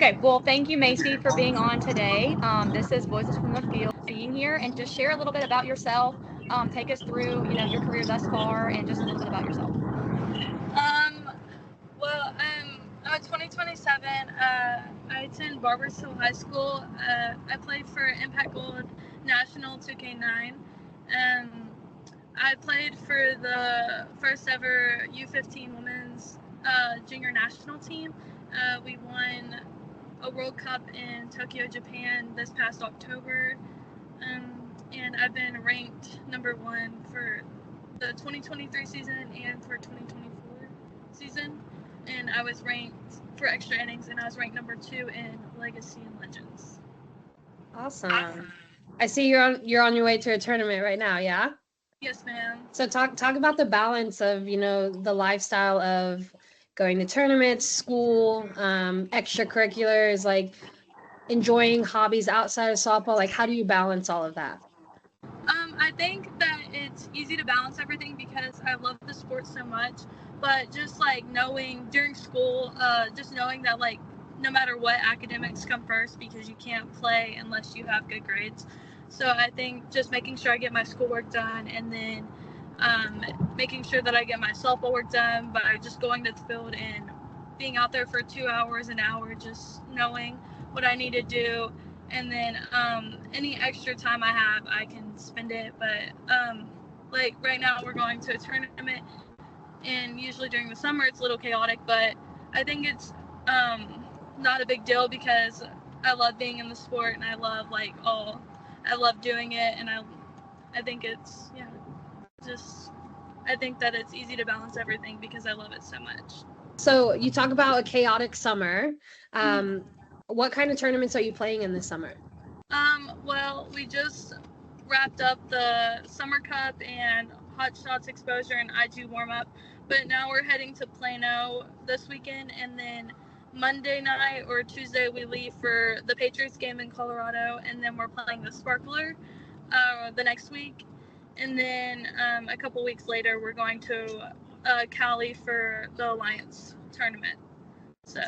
Okay, well, thank you, Macie, for being on today. This is Voices from the Field, being here, and just share a little bit about yourself. Take us through, your career thus far, and just a little bit about yourself. Um, I'm 2027. I attend Barbers Hill High School. I played for Impact Gold National 2K9. I played for the first ever U15 women's junior national team. We won a World Cup in Tokyo, Japan this past October. And I've been ranked number 1 for the 2023 season and for 2024 season. And I was ranked for extra innings, and I was ranked number 2 in Legacy and Legends. Awesome. I see you're on your way to a tournament right now, yeah? Yes, ma'am. So talk about the balance of, the lifestyle of going to tournaments, school, extracurriculars, like enjoying hobbies outside of softball. Like, how do you balance all of that? I think that it's easy to balance everything because I love the sport so much, but just like knowing during school, just knowing that like no matter what, academics come first because you can't play unless you have good grades. So I think just making sure I get my schoolwork done, and then making sure that I get my softball work done by just going to the field and being out there for 2 hours, an hour, just knowing what I need to do. And then any extra time I have, I can spend it. But like right now, we're going to a tournament, and usually during the summer it's a little chaotic, but I think it's not a big deal because I love being in the sport, and I love doing it, and I think it's I think that it's easy to balance everything because I love it so much. So you talk about a chaotic summer. What kind of tournaments are you playing in this summer? Well, we just wrapped up the Summer Cup and Hot Shots Exposure and IG warm up, but now we're heading to Plano this weekend, and then Monday night or Tuesday we leave for the Patriots game in Colorado, and then we're playing the Sparkler the next week, and then a couple weeks later we're going to Cali for the Alliance tournament. So.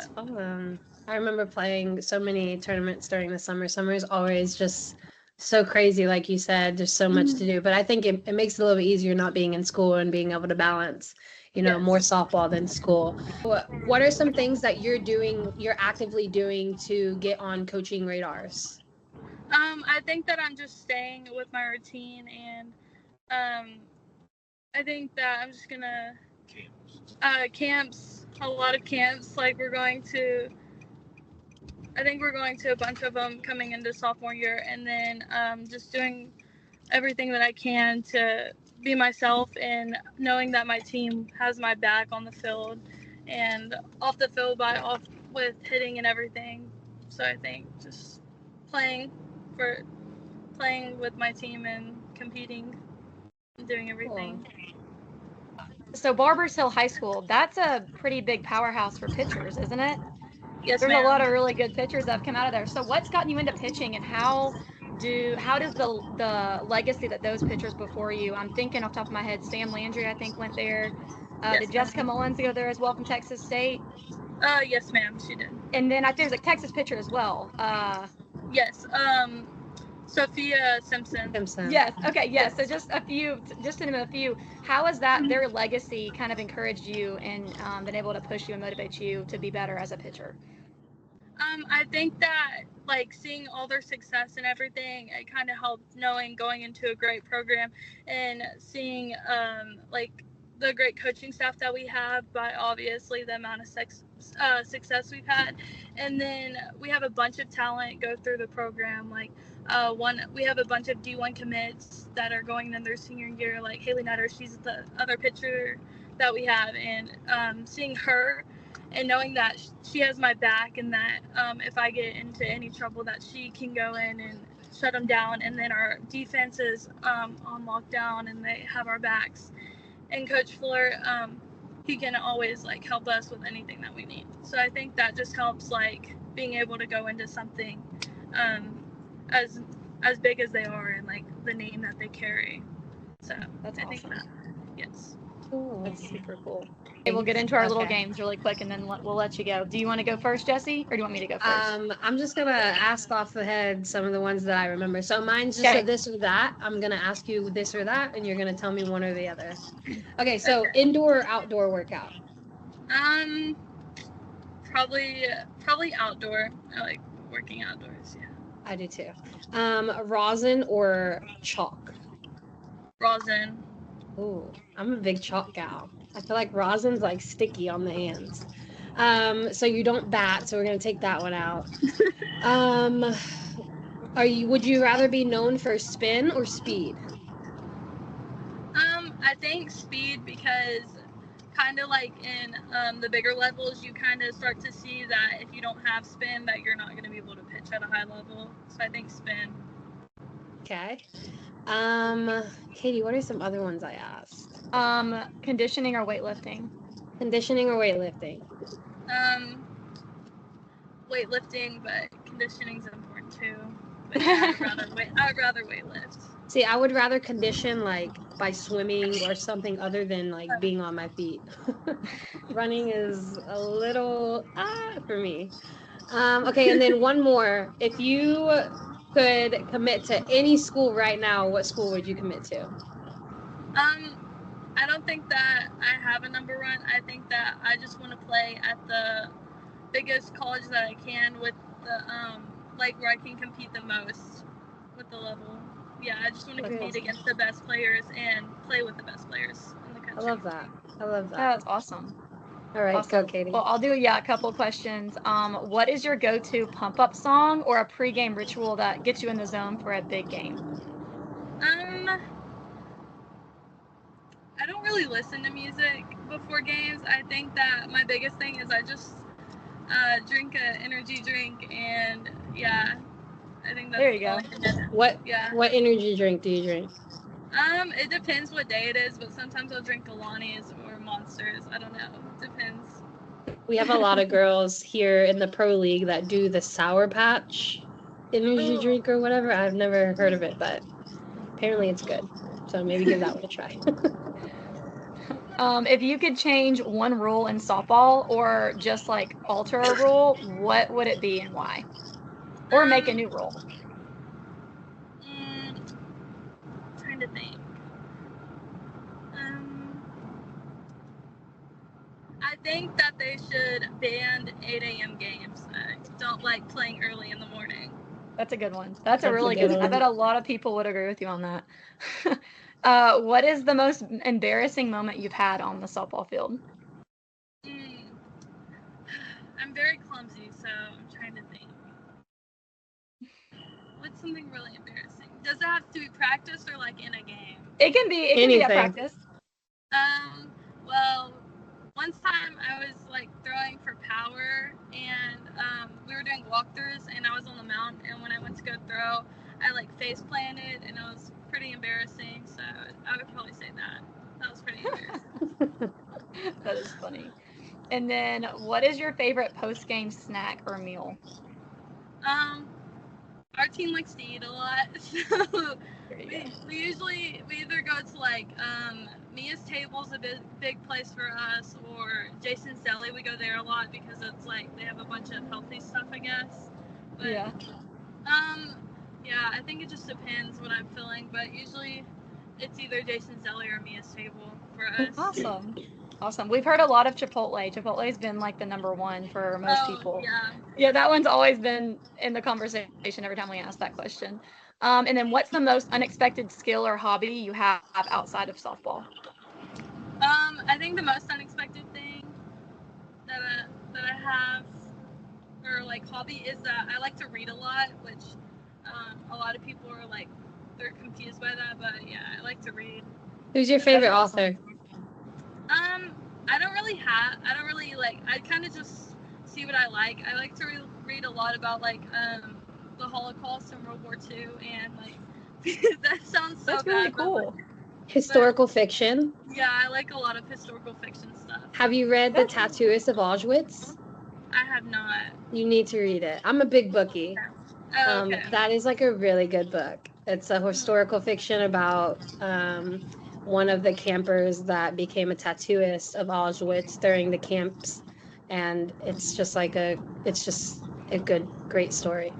I remember playing so many tournaments during the summer. Summer is always just so crazy, like you said. There's so much to do, but I think it makes it a little bit easier not being in school and being able to balance, Yes. more softball than school. What are some things that you're actively doing to get on coaching radars? I think that I'm just staying with my routine, and I think that I'm just gonna camps, a lot of camps. Like I think we're going to a bunch of them coming into sophomore year, and then just doing everything that I can to be myself, and knowing that my team has my back on the field and off the field off with hitting and everything. So I think just playing with my team and competing and doing everything. Cool. So Barbers Hill High School, that's a pretty big powerhouse for pitchers, isn't it? Yes, There's ma'am. a lot of really good pitchers that have come out of there. So what's gotten you into pitching, and how does the legacy that those pitchers before you, I'm thinking off the top of my head, Sam Landry, I think, went there. Yes, did Jessica Mullins go there as well from Texas State? Yes, ma'am, she did. And then I think there's a Texas pitcher as well. Yes, Sophia Simpson. Yes. Okay. Yes. So just to name a few. How has that their legacy kind of encouraged you and been able to push you and motivate you to be better as a pitcher? I think that like seeing all their success and everything, it kind of helped knowing going into a great program and seeing like the great coaching staff that we have, but obviously the amount of success we've had. And then we have a bunch of talent go through the program. Like we have a bunch of D1 commits that are going in their senior year, like Haley Nutter, she's the other pitcher that we have, and seeing her and knowing that she has my back, and that if I get into any trouble that she can go in and shut them down, and then our defense is on lockdown and they have our backs. And Coach Fuller, he can always like help us with anything that we need. So I think that just helps like being able to go into something as big as they are and like the name that they carry. So That's I awesome. think that, yes. Cool. That's super cool. we'll get into our little Okay. games really quick, and then we'll let you go. Do you want to go first, Jessie, or do you want me to go first? I'm just gonna ask off the head some of the ones that I remember. So mine's just a Okay. this or that. I'm gonna ask you this or that, and you're gonna tell me one or the other. Okay, so indoor or outdoor workout? Um, probably outdoor. I like working outdoors. Yeah. I do too. Rosin or chalk? Rosin. Ooh, I'm a big chalk gal. I feel like rosin's like sticky on the hands. So you don't bat, so we're gonna take that one out. Um, would you rather be known for spin or speed? I think speed, because kind of like in the bigger levels, you kind of start to see that if you don't have spin, that you're not going to be able to pitch at a high level. So I think spin. Okay. Katie, what are some other ones I asked? Conditioning or weightlifting? Conditioning or weightlifting? Weightlifting, but conditioning's important too. But yeah, I'd rather weightlift. See, I would rather condition like by swimming or something other than like being on my feet. Running is a little for me. Okay, and then one more. If you could commit to any school right now, what school would you commit to? I don't think that I have a number one. I think that I just want to play at the biggest college that I can, with the like where I can compete the most with the level. Yeah, I just want to compete against the best players and play with the best players in the country. I love that. That's awesome. All right, Awesome. go, Katie. Well, I'll do a couple questions. What is your go-to pump-up song or a pre-game ritual that gets you in the zone for a big game? I don't really listen to music before games. I think that my biggest thing is I just drink an energy drink, and yeah, I think that's there you go. What energy drink do you drink? It depends what day it is, but sometimes I'll drink Alani's or Monsters. I don't know. It depends. We have a lot of girls here in the pro league that do the Sour Patch energy drink or whatever. I've never heard of it, but apparently it's good. So maybe give that one a try. If you could change one rule in softball or just like alter a rule, what would it be and why? Or make a new rule? Trying to think. I think that they should ban 8 a.m. games. I don't like playing early in the morning. That's a good one. That's a really good one. I bet a lot of people would agree with you on that. What is the most embarrassing moment you've had on the softball field? I'm very clumsy, so I'm trying to think. What's something really embarrassing? Does it have to be practice or like in a game? It can be at practice. Well, one time I was like throwing for power, and we were doing walkthroughs, and I was on the mound, and when I went to go throw, I like face planted, and it was pretty embarrassing. So I would probably say that was pretty embarrassing. That is funny. And then, what is your favorite post-game snack or meal? Our team likes to eat a lot, so we either go to like Mia's Table's a big place for us, or Jason's Deli. We go there a lot because it's like they have a bunch of healthy stuff, I guess. But, yeah, I think it just depends what I'm feeling, but usually it's either Jason's Deli or Mia's Table for us. Awesome. We've heard a lot of Chipotle. Chipotle's been like the number one for most people. Yeah. Yeah, that one's always been in the conversation every time we ask that question. And then what's the most unexpected skill or hobby you have outside of softball? I think the most unexpected thing that I have, or like hobby, is that I like to read a lot, which a lot of people are like, they're confused by that, but yeah, I like to read. Who's your favorite author? I don't really like, I kind of just see what I like. I like to read a lot about like the Holocaust and World War II, and like that sounds so That's really bad, cool. Historical fiction? Yeah, I like a lot of historical fiction stuff. Have you read The Tattooist of Auschwitz? I have not. You need to read it. I'm a big bookie. Okay. That is like a really good book. It's a historical fiction about one of the campers that became a tattooist of Auschwitz during the camps, and it's just a great story.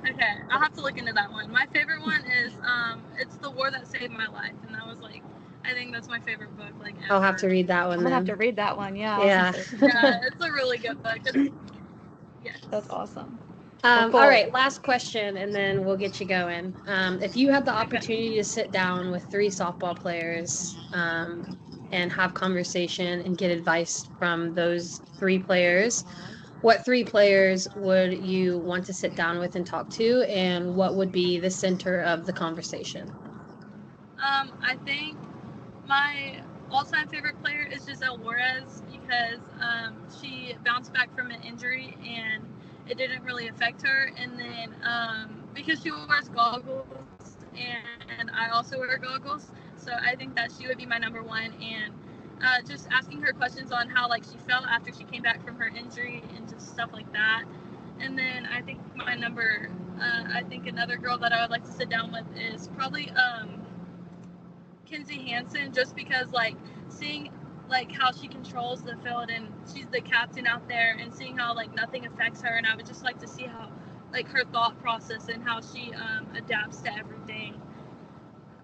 Okay, I'll have to look into that one. My favorite one is it's The War That Saved My Life, and that was like, I think that's my favorite book like ever. I'll have to read that one. I'm then. gonna have to read that one. Yeah. Yeah. Yeah, it's a really good book. Yes. That's awesome. All right, last question, and then we'll get you going. If you had the opportunity to sit down with 3 softball players and have conversation and get advice from those 3 players, what 3 players would you want to sit down with and talk to, and what would be the center of the conversation? I think my all-time favorite player is Giselle Juarez because she bounced back from an injury and it didn't really affect her. And then because she wears goggles and I also wear goggles, so I think that she would be my number one. And just asking her questions on how like she felt after she came back from her injury and just stuff like that. And then I think I think another girl that I would like to sit down with is probably Kinsey Hansen, just because like seeing like how she controls the field and she's the captain out there and seeing how like nothing affects her, and I would just like to see how like her thought process and how she adapts to everything.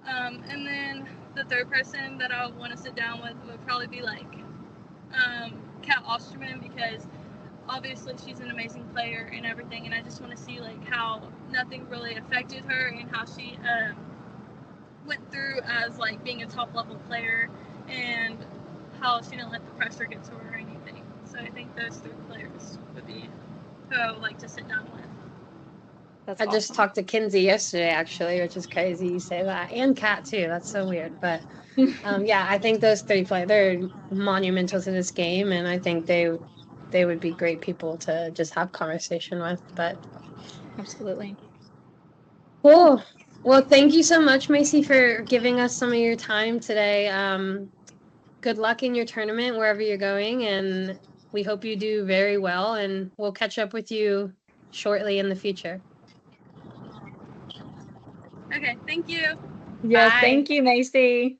And then the third person that I would want to sit down with would probably be like Kat Osterman, because obviously she's an amazing player and everything, and I just want to see like how nothing really affected her and how she went through as like being a top level player and how she didn't let the pressure get to her or anything. So I think those 3 players would be who I would like to sit down with. That's I awesome. just talked to Kinsey yesterday, actually, which is crazy you say that, and Kat too. That's so weird, but yeah, I think those 3 players, they're monumental to this game, and I think they would be great people to just have conversation with. But Absolutely. cool. Well, thank you so much, Macie, for giving us some of your time today. Good luck in your tournament wherever you're going, and we hope you do very well, and we'll catch up with you shortly in the future. Okay, thank you. Yes, Bye. thank you, Macie.